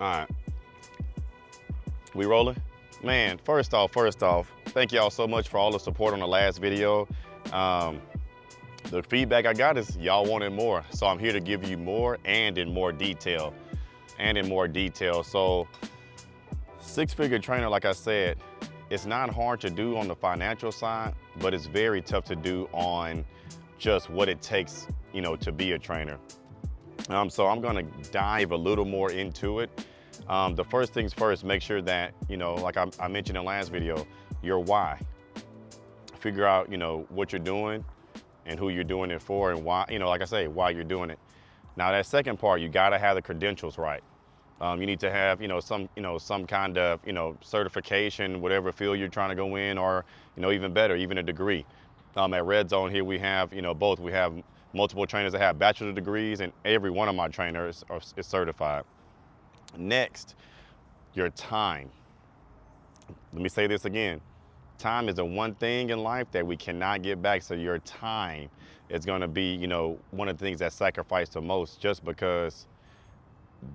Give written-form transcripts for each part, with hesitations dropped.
All right, we rolling? Man, first off, thank y'all so much for all the support on the last video. Um, the feedback I got is y'all wanted more, so I'm here to give you more and in more detail. So, six-figure trainer, like I said, it's not hard to do on the financial side, but it's very tough to do on just what it takes, to be a trainer. So I'm gonna dive a little more into it. The first things first, make sure that, like I mentioned in the last video, your why. Figure out, what you're doing and who you're doing it for and why, like I say, why you're doing it. Now that second part, you gotta have the credentials right. You need to have, some kind of, certification, whatever field you're trying to go in, or, even better, even a degree. At Red Zone here, we have, both. We have multiple trainers that have bachelor degrees, and every one of my trainers is certified. Next, your time. Let me say this again. Time is the one thing in life that we cannot get back. So your time is going to be, one of the things that's sacrificed the most, just because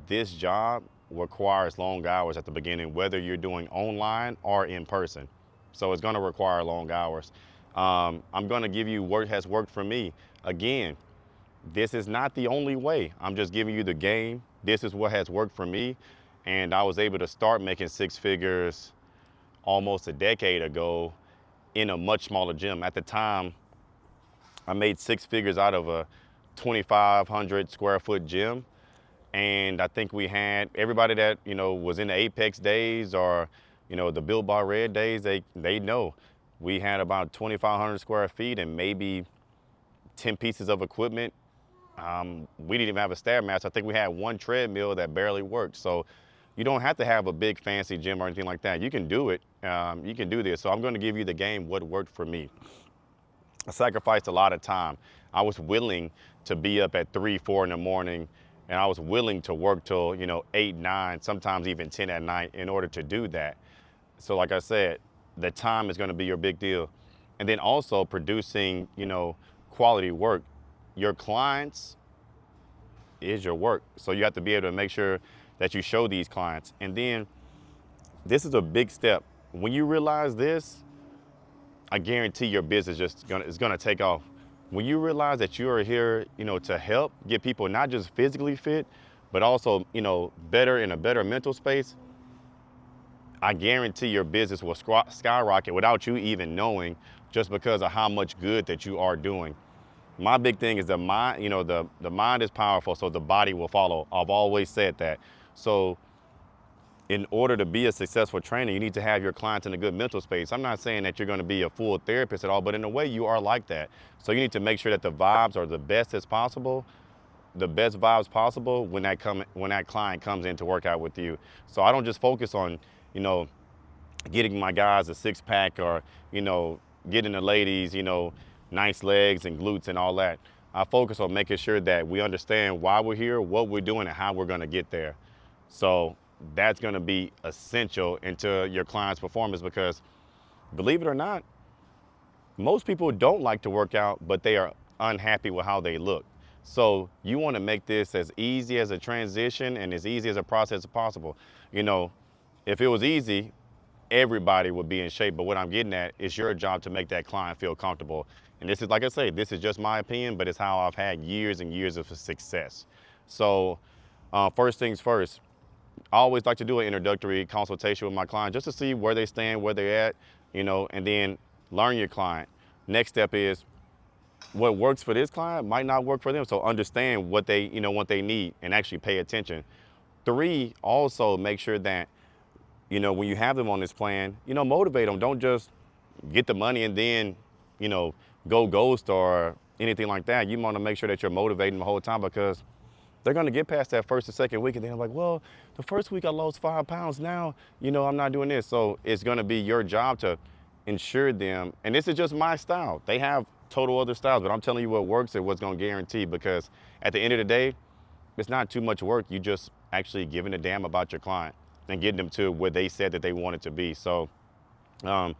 this job requires long hours at the beginning, whether you're doing online or in person. So it's going to require long hours. I'm going to give you what has worked for me. Again, this is not the only way. I'm just giving you the game. This is what has worked for me. And I was able to start making six figures almost a decade ago in a much smaller gym. At the time, I made six figures out of a 2,500 square foot gym. And I think we had everybody that, was in the Apex days or, the Built Bar Red days, they know we had about 2,500 square feet and maybe 10 pieces of equipment. We didn't even have a Stairmaster. I think we had one treadmill that barely worked. So you don't have to have a big fancy gym or anything like that. You can do it. You can do this. So I'm going to give you the game, what worked for me. I sacrificed a lot of time. I was willing to be up at 3, 4 in the morning, and I was willing to work till, 8, 9, sometimes even 10 at night in order to do that. So like I said, the time is going to be your big deal. And then also producing, quality work. Your clients is your work. So you have to be able to make sure that you show these clients. And then this is a big step. When you realize this, I guarantee your business is gonna take off. When you realize that you are here, to help get people not just physically fit, but also, better in a better mental space, I guarantee your business will skyrocket without you even knowing, just because of how much good that you are doing. My big thing is the mind, the mind is powerful, so the body will follow. I've always said that. So in order to be a successful trainer, you need to have your clients in a good mental space. I'm not saying that you're going to be a full therapist at all, but in a way you are like that. So you need to make sure that the vibes are the best as possible, the best vibes possible when that client comes in to work out with you. So I don't just focus on, getting my guys a six pack or, getting the ladies, nice legs and glutes and all that. I focus on making sure that we understand why we're here, what we're doing, and how we're going to get there. So that's going to be essential into your client's performance, because believe it or not, most people don't like to work out, but they are unhappy with how they look. So you want to make this as easy as a transition and as easy as a process as possible. If it was easy, everybody would be in shape. But what I'm getting at is your job to make that client feel comfortable. And this is, like I say, this is just my opinion, but it's how I've had years and years of success. So first things first, I always like to do an introductory consultation with my client just to see where they stand, where they're at, and then learn your client. Next step is what works for this client might not work for them. So understand what they need and actually pay attention. 3, also make sure that, when you have them on this plan, motivate them. Don't just get the money and then, go ghost or anything like that. You want to make sure that you're motivating them the whole time, because they're going to get past that first or second week and then they're like, well, the first week I lost 5 pounds. Now, I'm not doing this. So it's going to be your job to ensure them. And this is just my style. They have total other styles, but I'm telling you what works and what's going to guarantee, because at the end of the day, it's not too much work. You just actually giving a damn about your client and getting them to where they said that they wanted to be. So the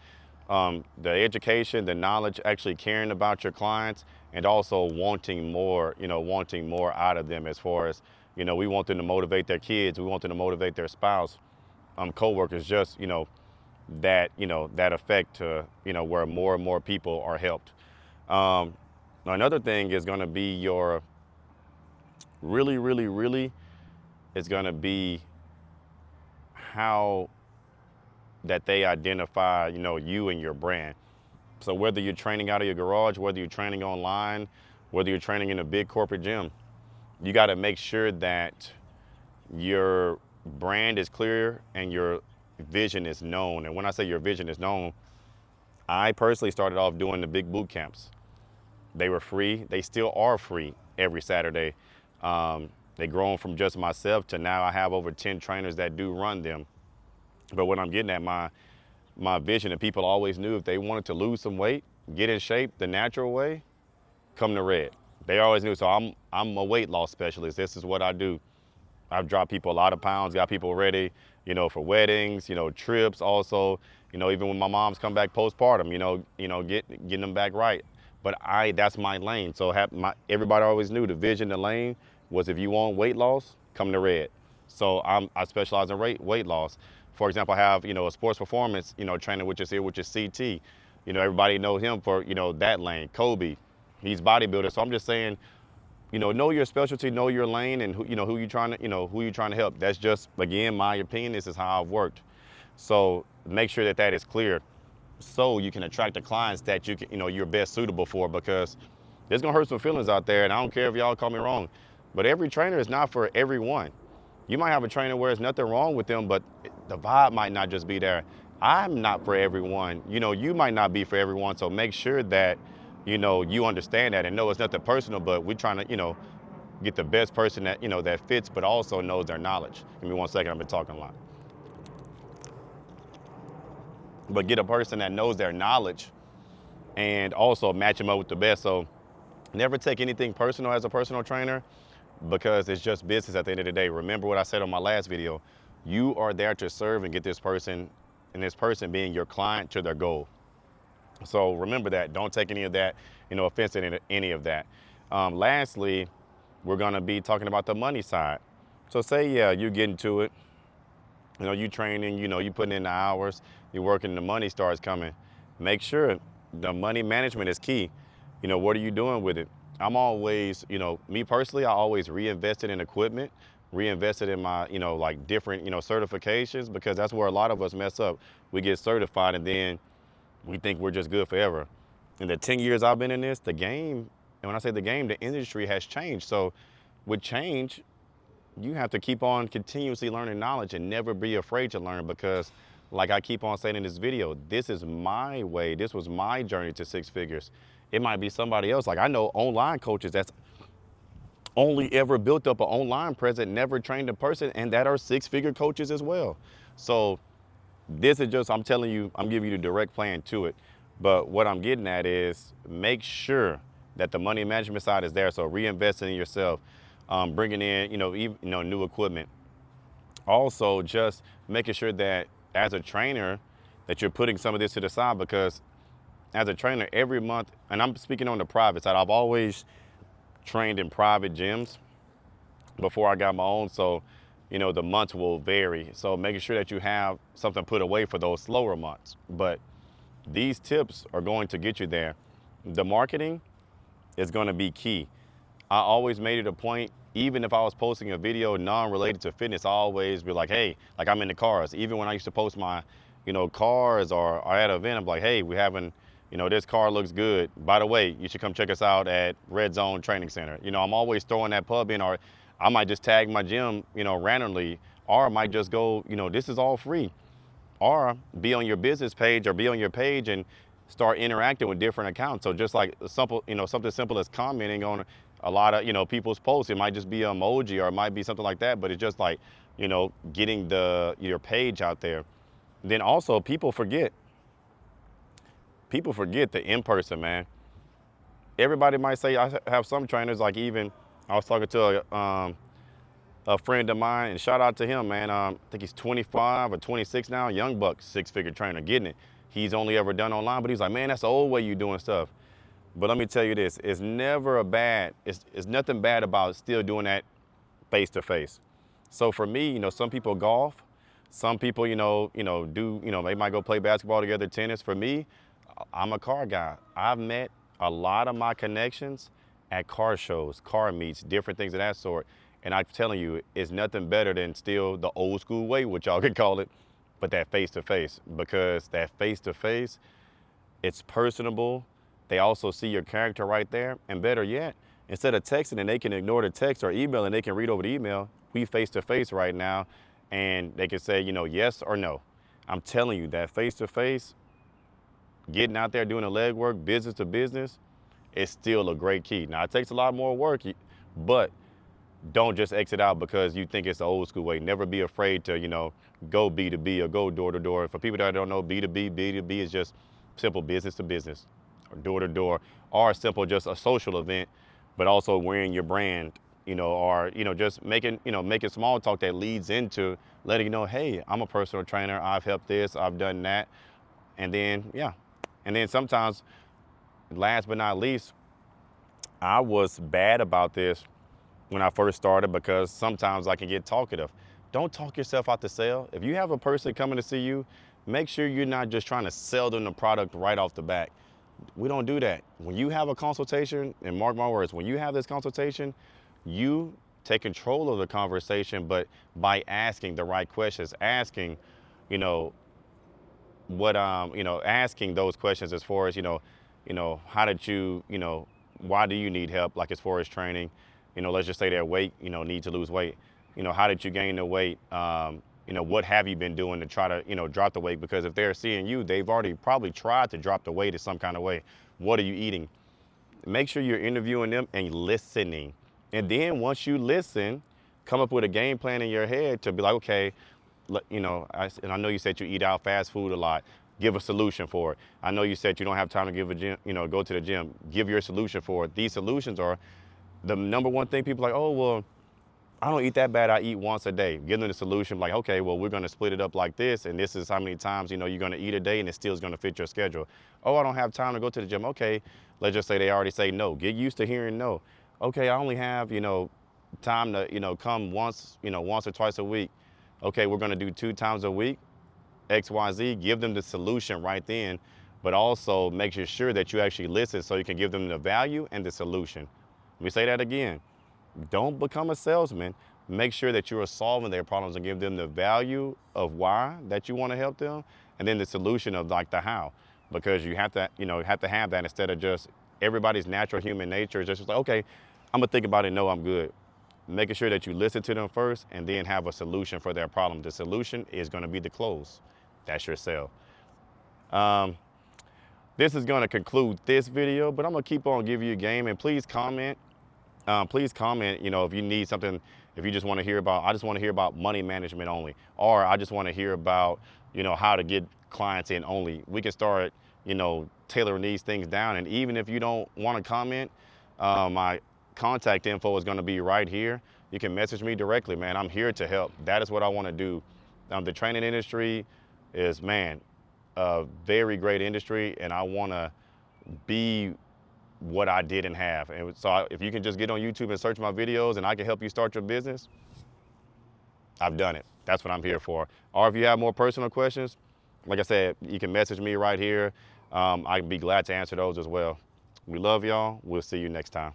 education, the knowledge, actually caring about your clients, and also wanting more out of them as far as, You know, we want them to motivate their kids. We want them to motivate their spouse, coworkers, just, that effect to, where more and more people are helped. Another thing is going to be your really, really, really is going to be how that they identify, you and your brand. So whether you're training out of your garage, whether you're training online, whether you're training in a big corporate gym, you got to make sure that your brand is clear and your vision is known. And when I say your vision is known, I personally started off doing the big boot camps. They were free. They still are free every Saturday. They grown from just myself to now I have over 10 trainers that do run them. But what I'm getting at, my vision, and people always knew if they wanted to lose some weight, get in shape the natural way, come to Red. They always knew. So I'm a weight loss specialist. This is what I do. I've dropped people a lot of pounds, got people ready, for weddings, trips also, even when my mom's come back postpartum, getting them back right. But that's my lane. So everybody always knew the vision, the lane was if you want weight loss, come to Red. So I specialize in weight loss. For example, I have, a sports performance, trainer, which is CT. Everybody know him for, that lane. Kobe, he's bodybuilder. So I'm just saying, know your specialty, know your lane, and who you trying to help. That's just, again, my opinion. This is how I've worked. So make sure that is clear, so you can attract the clients that you're best suitable for, because there's gonna hurt some feelings out there, and I don't care if y'all call me wrong, but every trainer is not for everyone. You might have a trainer where there's nothing wrong with them, but the vibe might not just be there. I'm not for everyone. You might not be for everyone. So make sure that, you understand that and know it's nothing personal, but we're trying to, get the best person that, that fits, but also knows their knowledge. Give me 1 second, I've been talking a lot. But get a person that knows their knowledge and also match them up with the best. So never take anything personal as a personal trainer, because it's just business at the end of the day. Remember what I said on my last video. You are there to serve and get this person, and this person being your client, to their goal. So remember that. Don't take any of that, offense in any of that. Lastly, we're gonna be talking about the money side. So say, yeah, you get into it, you training, you putting in the hours, you're working, the money starts coming. Make sure the money management is key. What are you doing with it? I'm always, me personally, I always reinvested in equipment, reinvested in my, like different, certifications, because that's where a lot of us mess up. We get certified and then we think we're just good forever. In the 10 years I've been in this, the game, and when I say the game, the industry has changed. So with change, you have to keep on continuously learning knowledge and never be afraid to learn, because like I keep on saying in this video, this is my way. This was my journey to 6 figures. It might be somebody else. Like I know online coaches that's only ever built up an online presence, never trained a person, and that are 6-figure coaches as well. So this is just, I'm telling you, I'm giving you the direct plan to it. But what I'm getting at is make sure that the money management side is there. So reinvesting in yourself, bringing in, new equipment. Also just making sure that as a trainer that you're putting some of this to the side, because as a trainer every month, and I'm speaking on the private side, I've always trained in private gyms before I got my own. So, the months will vary. So making sure that you have something put away for those slower months. But these tips are going to get you there. The marketing is going to be key. I always made it a point, even if I was posting a video non-related to fitness, I always be like, hey, like I'm in the cars. Even when I used to post my, cars or at an event, I'm like, hey, we having, this car looks good. By the way, you should come check us out at Red Zone Training Center. I'm always throwing that pub in, or I might just tag my gym, randomly, or I might just go, this is all free. Or be on your business page or be on your page and start interacting with different accounts. So just like simple, something simple as commenting on a lot of, people's posts. It might just be an emoji or it might be something like that, but it's just like, getting your page out there. Then also people forget the in-person, man. Everybody might say, I have some trainers, like even I was talking to a friend of mine, and shout out to him, man. I think he's 25 or 26 now, young buck, 6-figure trainer, getting it. He's only ever done online, but he's like, man, that's the old way you doing stuff. But let me tell you this, it's never it's nothing bad about still doing that face to face. So for me, some people golf, some people, they might go play basketball together, tennis. For me, I'm a car guy. I've met a lot of my connections at car shows, car meets, different things of that sort. And I'm telling you, it's nothing better than still the old school way, which y'all could call it, but that face to face, because that face to face, it's personable. They also see your character right there. And better yet, instead of texting and they can ignore the text or email and they can read over the email, we face to face right now and they can say, yes or no. I'm telling you that face to face, getting out there doing the legwork, business to business, is still a great key. Now it takes a lot more work, but don't just exit out because you think it's the old school way. Never be afraid to, go B2B or go door to door. For people that don't know, B2B is just simple business to business, or door to door, or simple just a social event, but also wearing your brand, or just making small talk that leads into letting you know, hey, I'm a personal trainer. I've helped this, I've done that, and then sometimes, last but not least, I was bad about this when I first started because sometimes I can get talkative. Don't talk yourself out the sale. If you have a person coming to see you, make sure you're not just trying to sell them the product right off the bat. We don't do that. When you have a consultation, and mark my words, when you have this consultation, you take control of the conversation, but by asking the right questions, asking, asking those questions as far as, how did you, why do you need help? Like as far as training, let's just say their weight, need to lose weight. How did you gain the weight? What have you been doing to try to, drop the weight? Because if they're seeing you, they've already probably tried to drop the weight in some kind of way. What are you eating? Make sure you're interviewing them and listening. And then once you listen, come up with a game plan in your head to be like, okay, and I know you said you eat out fast food a lot. Give a solution for it. I know you said you don't have time to go to the gym. Give your solution for it. These solutions are the number one thing people are like, oh, well, I don't eat that bad. I eat once a day. Give them the solution like, okay, well, we're going to split it up like this. And this is how many times, you're going to eat a day and it still is going to fit your schedule. Oh, I don't have time to go to the gym. Okay. Let's just say they already say no. Get used to hearing no. Okay. I only have, time to, come once or twice a week. Okay. We're going to do 2 times a week, X, Y, Z. Give them the solution right then, but also make sure that you actually listen so you can give them the value and the solution. Let me say that again. Don't become a salesman. Make sure that you are solving their problems and give them the value of why that you want to help them, and then the solution of like the how, because you have to, have that instead of just everybody's natural human nature is just like, okay, I'm gonna think about it. No, I'm good. Making sure that you listen to them first and then have a solution for their problem. The solution is going to be the close. That's your sale. This is going to conclude this video, but I'm gonna keep on giving you a game, and please comment. If you need something, if you just want to hear about, I just want to hear about money management only, or I just want to hear about, how to get clients in only. We can start, tailoring these things down. And even if you don't want to comment, my contact info is going to be right here. You can message me directly, man. I'm here to help. That is what I want to do. The training industry is, man, a very great industry, and I want to be what I didn't have. And so if you can just get on YouTube and search my videos and I can help you start your business, I've done it. That's what I'm here for. Or if you have more personal questions, like I said, you can message me right here. I'd be glad to answer those as well. We love y'all. We'll see you next time.